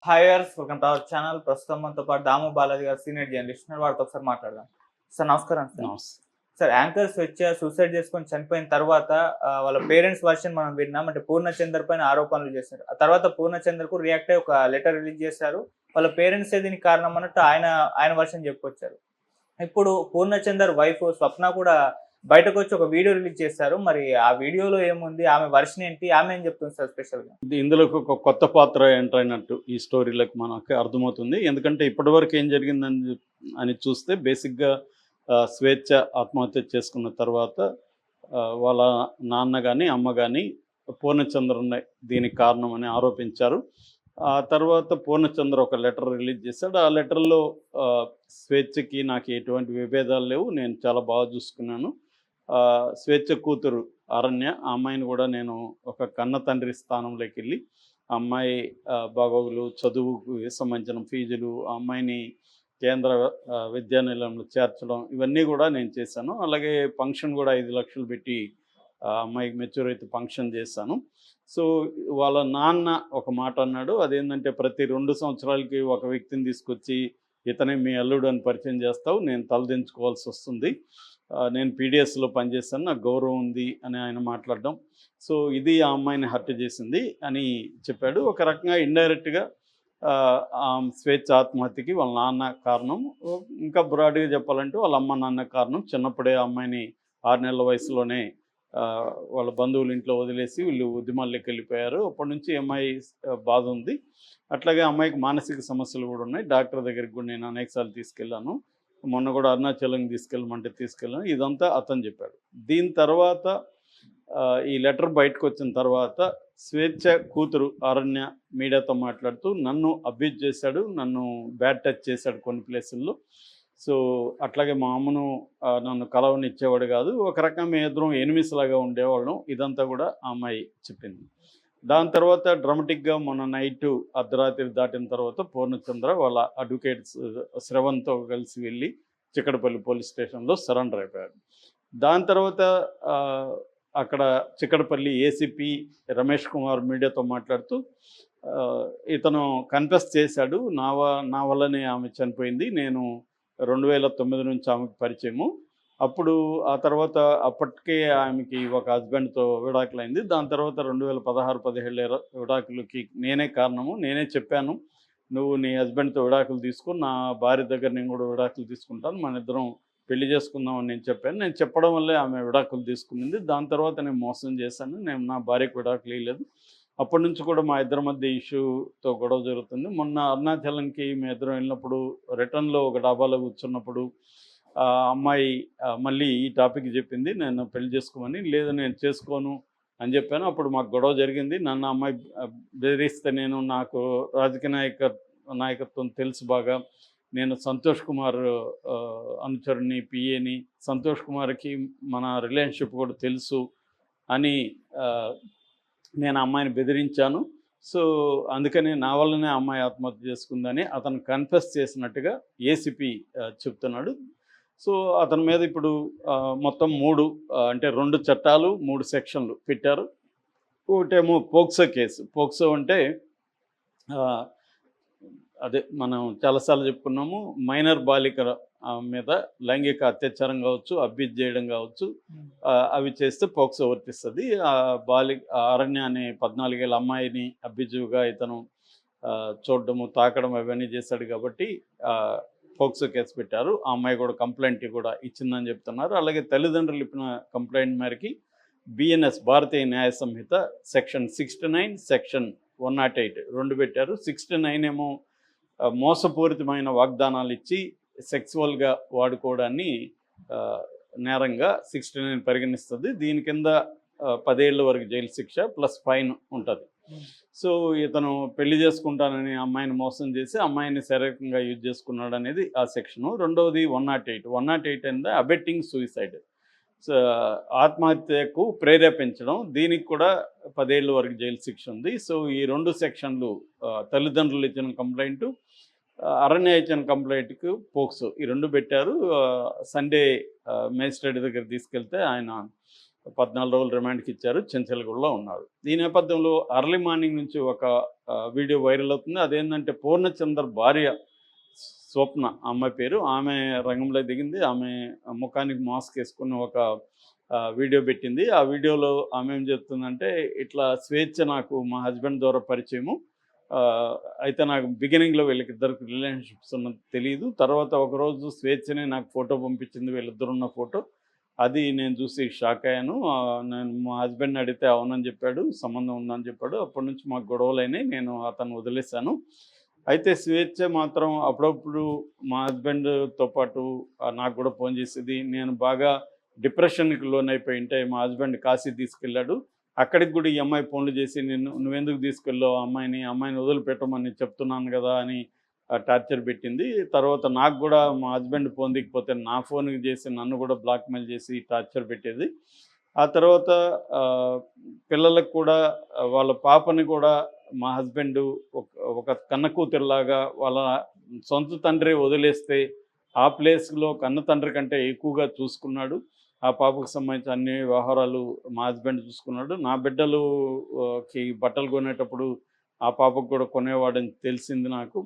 Hi viewers, welcome to our channel. ప్రస్తుతం మనతో పాటు దాము బాలాజీ గారు సీనియర్ జర్నలిస్ట్ ఉన్నారు. వారితో ఒకసారి మాట్లాడదాం. సార్ నమస్కారం సార్. నమస్తే. సార్ యాంకర్ స్వేచ్ఛ సూసైడ్ చేసుకొని చనిపోయిన తర్వాత వాళ్ళ పేరెంట్స్ వర్షన్ మనం విన్నాం. అంటే పూర్ణచందర్ పైన ఆరోపణలు చేశారు. ఆ తర్వాత పూర్ణచందర్కు రియాక్ట్ అయ్యి ఒక లెటర్ రిలీజ్ చేశారు. వాళ్ళ పేరెంట్సే దీనికి కారణం అన్నట్టు ఆయన వర్షన్ చెప్పుకొచ్చారు. ఇప్పుడు పూర్ణచందర్ వైఫ్ స్వప్న కూడా బయటకు వచ్చి ఒక వీడియో రిలీజ్ చేశారు. మరి ఆ వీడియోలో ఏముంది, ఆమె వర్షన్ ఏంటి, ఆమె ఏం చెప్తుంది సార్ స్పెషల్గా? ఇందులోకి ఒక కొత్త పాత్ర ఎంటర్ అయినట్టు ఈ స్టోరీలకు మనకు అర్థమవుతుంది. ఎందుకంటే ఇప్పటివరకు ఏం జరిగిందని చూస్తే బేసిక్గా స్వేచ్ఛ ఆత్మహత్య చేసుకున్న తర్వాత వాళ్ళ నాన్న కానీ అమ్మ కానీ పూర్ణచంద్రని దీనికి కారణమని ఆరోపించారు. ఆ తర్వాత పూర్ణచంద్ర ఒక లెటర్ రిలీజ్ చేశాడు. ఆ లెటర్లో స్వేచ్ఛకి నాకు ఎటువంటి విభేదాలు లేవు, నేను చాలా బాగా చూసుకున్నాను. స్వేచ్ఛ కూతురు అరణ్య, ఆ అమ్మాయిని కూడా నేను ఒక కన్న తండ్రి స్థానంలోకి వెళ్ళి ఆ అమ్మాయి బాగోగులు, చదువుకు సంబంధించిన ఫీజులు, ఆ అమ్మాయిని కేంద్ర విద్యానిలయంలో చేర్చడం, ఇవన్నీ కూడా నేను చేశాను. అలాగే ఫంక్షన్ కూడా 5 లక్షలు పెట్టి ఆ అమ్మాయికి మెచ్యూర్ ఫంక్షన్ చేశాను. సో వాళ్ళ నాన్న ఒక మాట అన్నాడు, అదేంటంటే ప్రతి 2 సంవత్సరాలకి ఒక వ్యక్తిని తీసుకొచ్చి ఇతనే మీ అల్లుడు అని పరిచయం చేస్తావు, నేను తలదించుకోవాల్సి వస్తుంది, నేను పీడిఎస్లో పనిచేస్తాను, నాకు గౌరవం ఉంది అని ఆయన మాట్లాడడం. సో ఇది ఆ అమ్మాయిని హర్ట్ చేసింది అని చెప్పాడు. ఒక రకంగా ఇండైరెక్ట్గా స్వేచ్ఛ ఆత్మహత్యకి వాళ్ళ నాన్న కారణం. ఇంకా బ్రాడ్గా చెప్పాలంటే వాళ్ళ అమ్మ నాన్న కారణం. చిన్నప్పుడే ఆ అమ్మాయిని 6 నెలల వయసులోనే వాళ్ళ బంధువుల ఇంట్లో వదిలేసి వీళ్ళు ఉద్యమాల్లోకి వెళ్ళిపోయారు. అప్పటి నుంచి అమ్మాయి బాధ ఉంది. అట్లాగే అమ్మాయికి మానసిక సమస్యలు కూడా ఉన్నాయి. డాక్టర్ దగ్గరికి కూడా నేను అనేకసార్లు తీసుకెళ్ళాను. మొన్న కూడా అరుణాచలంకి తీసుకెళ్ళమంటే తీసుకెళ్ళాను. ఇదంతా అతను చెప్పాడు. దీని తర్వాత ఈ లెటర్ బయటకు వచ్చిన తర్వాత స్వేచ్ఛ కూతురు అరణ్య మీడియాతో మాట్లాడుతూ నన్ను అబ్యూజ్ చేశాడు, నన్ను బ్యాడ్ టచ్ చేశాడు కొన్ని ప్లేసుల్లో. సో అట్లాగే మా అమ్మను నన్ను కలవనిచ్చేవాడు కాదు, ఒక రకంగా మేము ఇద్దరం ఎనిమిస్లాగా ఉండేవాళ్ళం, ఇదంతా కూడా ఆ అమ్మాయి చెప్పింది. దాని తర్వాత డ్రామాటిక్గా మొన్న నైటు అర్ధరాత్రి దాటిన తర్వాత పూర్ణచంద్ర వాళ్ళ అడ్వకేట్స్ శ్రవణ్తో కలిసి వెళ్ళి చిక్కడపల్లి పోలీస్ స్టేషన్లో సరెండర్ అయిపోయాడు. దాని తర్వాత అక్కడ చిక్కడపల్లి ఏసీపీ రమేష్ కుమార్ మీడియాతో మాట్లాడుతూ ఇతను కన్ఫెస్ చేశాడు, నా వల్లనే ఆమె చనిపోయింది, నేను 2009 నుంచి ఆమెకు పరిచయము, అప్పుడు ఆ తర్వాత అప్పటికే ఆమెకి ఒక హస్బెండ్తో విడాకులైంది. దాని తర్వాత 2016-17 విడాకులకి నేనే కారణము, నేనే చెప్పాను నువ్వు నీ హస్బెండ్తో విడాకులు తీసుకో, నా భార్య దగ్గర నేను కూడా విడాకులు తీసుకుంటాను, మన ఇద్దరం పెళ్లి చేసుకుందామని నేను చెప్పాను. నేను చెప్పడం వల్లే ఆమె విడాకులు తీసుకునింది. దాని తర్వాత నేను మోసం చేశాను, నేను నా భార్యకు విడాకులు ఇవ్వలేదు. అప్పటి నుంచి కూడా మా ఇద్దరి మధ్య ఇష్యూతో గొడవ జరుగుతుంది. మొన్న అరుణాచలంకి మేము ఇద్దరం వెళ్ళినప్పుడు రిటర్న్లో ఒక డాబాలో కూర్చున్నప్పుడు అమ్మాయి మళ్ళీ ఈ టాపిక్ చెప్పింది, నేను పెళ్లి చేసుకోమని. లేదు నేను చేసుకోను అని చెప్పాను. అప్పుడు మాకు గొడవ జరిగింది. నన్ను అమ్మాయి బెదిరిస్తే నేను, నాకు రాజకీయ నాయకత్వం తెలుసు బాగా, నేను సంతోష్ కుమార్ అనుచరుని, పిఏని, సంతోష్ కుమార్కి మన రిలేషన్షిప్ కూడా తెలుసు అని నేను అమ్మాయిని బెదిరించాను. సో అందుకని నా వల్లనే అమ్మాయి ఆత్మహత్య చేసుకుందని అతను కన్ఫెస్ చేసినట్టుగా ఏసీపీ చెప్తున్నాడు. సో అతని మీద ఇప్పుడు మొత్తం 3 అంటే 2 చట్టాలు 3 సెక్షన్లు పెట్టారు. ఒకటేమో పోక్సో కేసు. పోక్సో అంటే అదే మనం చాలాసార్లు చెప్పుకున్నాము, మైనర్ బాలికల మీద లైంగిక అత్యాచారం కావచ్చు, అబ్యూజ్ చేయడం కావచ్చు, అవి చేస్తే పోక్సో వర్తిస్తుంది. అరణ్య అనే 14 ఏళ్ళ అమ్మాయిని అబ్యూజివ్గా ఇతను చూడడము, తాకడం అవన్నీ చేశాడు కాబట్టి పోక్సో కేసు పెట్టారు. ఆ అమ్మాయి కూడా కంప్లైంట్ కూడా ఇచ్చిందని చెప్తున్నారు. అలాగే తల్లిదండ్రులు ఇచ్చిన కంప్లైంట్ మేరకి బిఎన్ఎస్ భారతీయ న్యాయ సంహిత సెక్షన్ 69, సెక్షన్ 108 2 పెట్టారు. 69 ఏమో మోసపూరితమైన వాగ్దానాలు ఇచ్చి సెక్సువల్గా వాడుకోవడాన్ని నేరంగా 69 పరిగణిస్తుంది. దీని కింద 10 ఏళ్ళ వరకు జైలు శిక్ష ప్లస్ ఫైన్ ఉంటుంది. సో ఇతను పెళ్లి చేసుకుంటానని అమ్మాయిని మోసం చేసి అమ్మాయిని శారీరకంగా యూజ్ చేసుకున్నాడు అనేది ఆ సెక్షను. రెండవది 108 అనేది అబెట్టింగ్ సూసైడ్, ఆత్మహత్యకు ప్రేరేపించడం, దీనికి కూడా 10 ఏళ్ళ వరకు జైలు శిక్ష ఉంది. సో ఈ 2 సెక్షన్లు తల్లిదండ్రులు ఇచ్చిన కంప్లైంటు, అరణ్య ఇచ్చిన కంప్లైంట్కు పోక్సో, ఈ 2 పెట్టారు. సండే మేజిస్ట్రేట్ దగ్గర తీసుకెళ్తే ఆయన 14 రోజులు రిమాండ్కి ఇచ్చారు. చెంచల్గూడలో ఉన్నారు. ఈ నేపథ్యంలో అర్లీ మార్నింగ్ నుంచి ఒక వీడియో వైరల్ అవుతుంది. అదేంటంటే పూర్ణచందర్ భార్య స్వప్న, ఆ అమ్మాయి పేరు. ఆమె రంగంలో దిగింది. ఆమె ముఖానికి మాస్క్ వేసుకుని ఒక వీడియో పెట్టింది. ఆ వీడియోలో ఆమె ఏం చెప్తుందంటే, ఇట్లా స్వేచ్ఛ నాకు మా హస్బెండ్ ద్వారా పరిచయము. అయితే నాకు బిగినింగ్‌లో వీళ్ళకిద్దరికి రిలేషన్‌షిప్స్ ఉన్నది తెలీదు. తర్వాత ఒకరోజు స్వేచ్ఛనే నాకు ఫోటో పంపించింది, వీళ్ళిద్దరున్న ఫోటో. అది నేను చూసి షాక్ అయ్యాను. నేను మా హస్బెండ్‌ని అడిగితే అవునని చెప్పాడు. సంబంధం ఉందని చెప్పాడు. అప్పటి నుంచి మాకు గొడవలైనాయి. నేను అతన్ని వదిలేసాను. అయితే స్వేచ్ఛ మాత్రం అప్పుడప్పుడు మా హస్బెండ్‌తో పాటు నాకు కూడా ఫోన్ చేసేది. నేను బాగా డిప్రెషన్‌కి లోనైపోయి ఉంటే మా హస్బెండ్ కాశీ తీసుకెళ్ళాడు. అక్కడికి కూడా ఈ అమ్మాయి ఫోన్లు చేసి నువ్వెందుకు తీసుకెళ్ళావు ఆ అమ్మాయిని వదిలిపెట్టమని చెప్తున్నాను కదా అని టార్చర్ పెట్టింది. తర్వాత నాకు కూడా మా హస్బెండ్ ఫోన్ దిగిపోతే నా ఫోన్‌కి చేసి నన్ను కూడా బ్లాక్‌మెయిల్ చేసి టార్చర్ పెట్టేది. ఆ తర్వాత పిల్లలకు కూడా వాళ్ళ పాపని కూడా మా హస్బెండు ఒక కన్న కూతురులాగా వాళ్ళ సొంత తండ్రి వదిలేస్తే ఆ ప్లేస్‌లో కన్న తండ్రి కంటే ఎక్కువగా చూసుకున్నాడు. ఆ పాపకు సంబంధించిన అన్ని వ్యవహారాలు మా హస్బెండ్ చూసుకున్నాడు. నా బిడ్డలు కి బట్టలు కొనేటప్పుడు ఆ పాపకు కూడా కొనేవాడని తెలిసింది నాకు.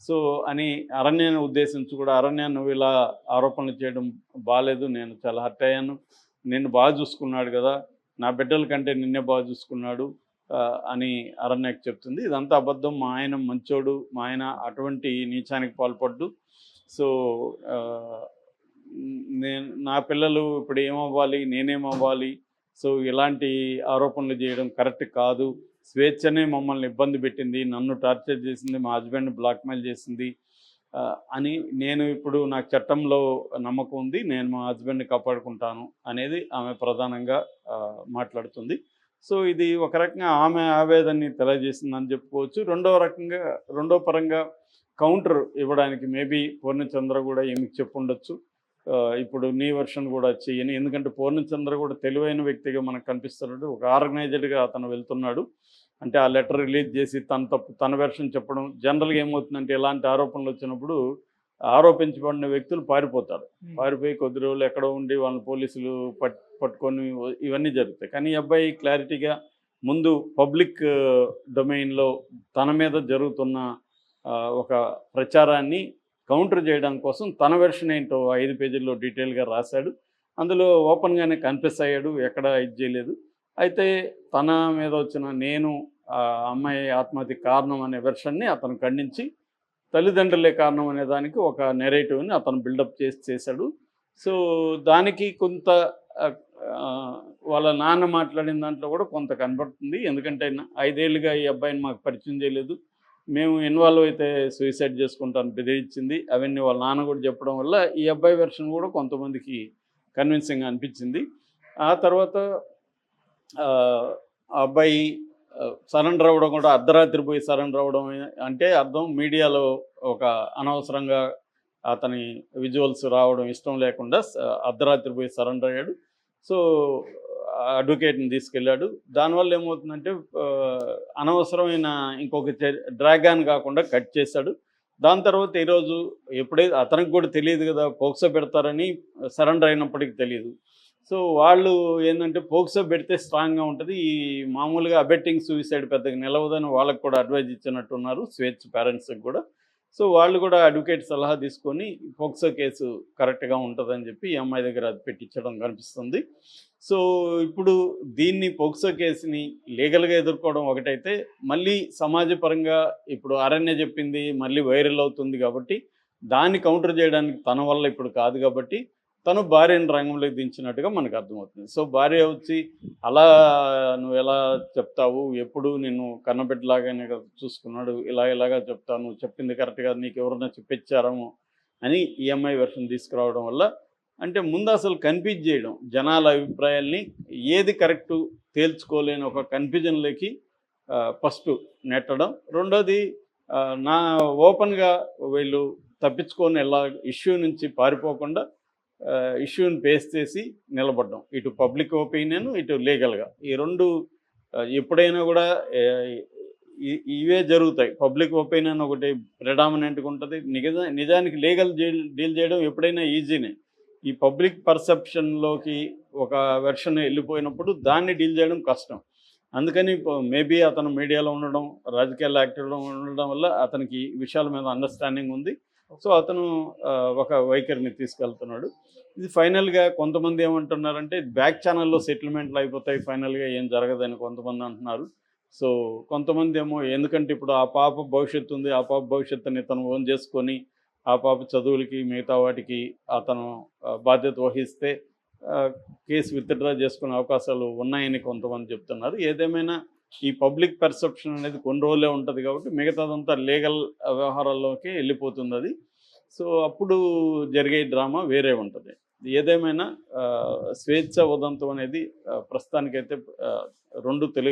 సో, అని అరణ్యాన్ని ఉద్దేశించి కూడా, "అరణ్య నువ్వు ఇలా ఆరోపణలు చేయడం బాలేదు. నేను చాలా హర్ట్ అయ్యాను. నిన్ను బాగా చూసుకున్నాడు కదా! నా బిడ్డల కంటే నిన్నే బాగా చూసుకున్నాడు" అని అరణ్యకి చెప్తుంది. ఇదంతా అబద్ధం. మా ఆయన మంచోడు. మా ఆయన అటువంటి నీచానికి పాల్పడ్డు. సో, నా పిల్లలు ఇప్పుడు ఏమవ్వాలి? నేనేమవ్వాలి? సో, ఇలాంటి ఆరోపణలు చేయడం కరెక్ట్ కాదు. స్వేచ్ఛనే మమ్మల్ని ఇబ్బంది పెట్టింది. నన్ను టార్చర్ చేసింది. మా హస్బెండ్‌ని బ్లాక్‌మెయిల్ చేసింది. అని నేను ఇప్పుడు నాకు చట్టంలో నమ్మకం ఉంది. నేను మా హస్బెండ్‌ని కాపాడుకుంటాను అనేది ఆమె ప్రధానంగా మాట్లాడుతుంది. సో, ఇది ఒక రకంగా ఆమె ఆవేదనని తెలియజేసిందని చెప్పుకోవచ్చు. రెండో పరంగా కౌంటర్ ఇవ్వడానికి మేబీ పూర్ణచంద్ర కూడా ఈమెకి చెప్పుండొచ్చు. ఇప్పుడు నీ వెర్షన్ కూడా చెయ్యని. ఎందుకంటే పూర్ణచంద్ర కూడా తెలివైన వ్యక్తిగా మనకు కనిపిస్తున్నాడు. ఒక ఆర్గనైజ్డ్‌గా అతను వెళ్తున్నాడు. అంటే ఆ లెటర్ రిలీజ్ చేసి తన వెర్షన్ చెప్పడం. జనరల్‌గా ఏమవుతుందంటే ఇలాంటి ఆరోపణలు వచ్చినప్పుడు ఆరోపించబడిన వ్యక్తులు పారిపోతారు. పారిపోయి కొద్ది రోజులు ఎక్కడో ఉండి వాళ్ళని పోలీసులు పట్టుకొని ఇవన్నీ జరుగుతాయి. కానీ ఈ అబ్బాయి క్లారిటీగా ముందు పబ్లిక్ డొమైన్‌లో తన మీద జరుగుతున్న ఒక ప్రచారాన్ని కౌంటర్ చేయడం కోసం తన వెర్షన్ ఏంటో 5 పేజీల్లో డీటెయిల్‌గా రాశాడు. అందులో ఓపెన్‌గానే కన్ఫెస్ అయ్యాడు. ఎక్కడ ఇది చేయలేదు. అయితే తన మీద వచ్చిన నేను అమ్మాయి ఆత్మహత్యకి కారణం అనే వెర్షన్‌ని అతను ఖండించి, తల్లిదండ్రులే కారణం అనే దానికి ఒక నెరేటివ్‌ని అతను బిల్డప్ చేశాడు. సో, దానికి కొంత వాళ్ళ నాన్న మాట్లాడిన దాంట్లో కూడా కొంత కనబడుతుంది. ఎందుకంటే 5 ఏళ్లుగా ఈ అబ్బాయిని మాకు పరిచయం చేయలేదు. మేము ఇన్వాల్వ్ అయితే సూసైడ్ చేసుకుంటాను బెదిరించింది. అవన్నీ వాళ్ళ నాన్న కూడా చెప్పడం వల్ల ఈ అబ్బాయి వెర్షన్ కూడా కొంతమందికి కన్విన్సింగ్‌గా అనిపించింది. ఆ తర్వాత ఆ అబ్బాయి సరెండర్ అవ్వడం కూడా అర్ధరాత్రి పోయి సరెండర్ అవ్వడం అంటే అర్థం మీడియాలో ఒక అనవసరంగా అతని విజువల్స్ రావడం ఇష్టం లేకుండా అర్ధరాత్రి పోయి సరెండర్ అయ్యాడు. సో, అడ్వకేట్‌ని తీసుకెళ్ళాడు. దానివల్ల ఏమవుతుందంటే అనవసరమైన ఇంకొక డ్రాగ్ కాకుండా కట్ చేశాడు. దాని తర్వాత ఈరోజు ఎప్పుడైతే అతనికి కూడా తెలియదు కదా, పోక్సో పెడతారని సరెండర్ అయినప్పటికీ తెలీదు. సో, వాళ్ళు ఏంటంటే పోక్సో పెడితే స్ట్రాంగ్‌గా ఉంటుంది. ఈ మామూలుగా అబెట్టింగ్ సూసైడ్ పెద్దగా నిలవదని వాళ్ళకి కూడా అడ్వైజ్ ఇచ్చినట్టున్నారు స్వేచ్ఛ పేరెంట్స్‌కి కూడా. సో, వాళ్ళు కూడా అడ్వకేట్ సలహా తీసుకొని పోక్సో కేసు కరెక్ట్‌గా ఉంటుందని చెప్పి ఈ అమ్మాయి దగ్గర అది పెట్టించడం కనిపిస్తుంది. సో, ఇప్పుడు దీన్ని పోక్సో కేసుని లీగల్‌గా ఎదుర్కోవడం ఒకటైతే, మళ్ళీ సమాజపరంగా ఇప్పుడు అరణ్య చెప్పింది మళ్ళీ వైరల్ అవుతుంది కాబట్టి, దాన్ని కౌంటర్ చేయడానికి తన వల్ల ఇప్పుడు కాదు కాబట్టి, తను భార్యను రంగంలోకి దించినట్టుగా మనకు అర్థమవుతుంది. సో, భార్య వచ్చి అలా నువ్వు ఎలా చెప్తావు, ఎప్పుడు నిన్ను కన్నబిడ్డలాగానే కదా చూసుకున్నాడు, ఇలాగా చెప్తావు, నువ్వు చెప్పింది కరెక్ట్ కాదు, నీకు ఎవరన్నా చెప్పించారేమో అని ఈఎంఐ వెర్షన్ తీసుకురావడం వల్ల, అంటే ముందు అసలు కన్ఫ్యూజ్ చేయడం, జనాల అభిప్రాయాల్ని ఏది కరెక్టు తేల్చుకోలేని ఒక కన్ఫ్యూజన్లోకి ఫస్ట్ నెట్టడం. రెండోది నా ఓపెన్గా వీళ్ళు తప్పించుకొని ఎలా ఇష్యూ నుంచి పారిపోకుండా ఇష్యూని ఫేస్ చేసి నిలబడ్డం. ఇటు పబ్లిక్ ఒపీనియన్, ఇటు లీగల్గా. ఈ రెండు ఎప్పుడైనా కూడా ఇవే జరుగుతాయి. పబ్లిక్ ఒపీనియన్ ఒకటి ప్రెడామినెంట్గా ఉంటుంది. నిజానికి లీగల్ డీల్ చేయడం ఎప్పుడైనా ఈజీనే. ఈ పబ్లిక్ పర్సెప్షన్లోకి ఒక వెర్షన్ వెళ్ళిపోయినప్పుడు దాన్ని డీల్ చేయడం కష్టం. అందుకని మేబీ అతను మీడియాలో ఉండడం, రాజకీయాల్లో యాక్టివ్గా ఉండడం వల్ల అతనికి ఈ విషయాల మీద అండర్స్టాండింగ్ ఉంది. సో అతను ఒక వైఖరిని తీసుకెళ్తున్నాడు. ఇది ఫైనల్గా కొంతమంది ఏమంటున్నారంటే బ్యాక్ ఛానల్లో సెటిల్మెంట్లు అయిపోతాయి, ఫైనల్గా ఏం జరగదని కొంతమంది అంటున్నారు. సో కొంతమంది ఏమో ఎందుకంటే ఇప్పుడు ఆ పాప భవిష్యత్తు ఉంది, ఆ పాప భవిష్యత్తుని తను ఓన్ చేసుకొని ఆ పాప చదువులకి మిగతా వాటికి అతను బాధ్యత వహిస్తే కేసు విత్డ్రా చేసుకునే అవకాశాలు ఉన్నాయని కొంతమంది చెప్తున్నారు. ఏదేమైనా ఈ పబ్లిక్ పర్సెప్షన్ అనేది కొన్ని రోజులే ఉంటుంది కాబట్టి మిగతాదంతా లీగల్ వ్యవహారాల్లోకి వెళ్ళిపోతుంది అది. సో అప్పుడు జరిగే డ్రామా వేరే ఉంటుంది. ఏదేమైనా స్వేచ్ఛ ఉదంతం అనేది ప్రస్తుతానికైతే 2 తెలుగు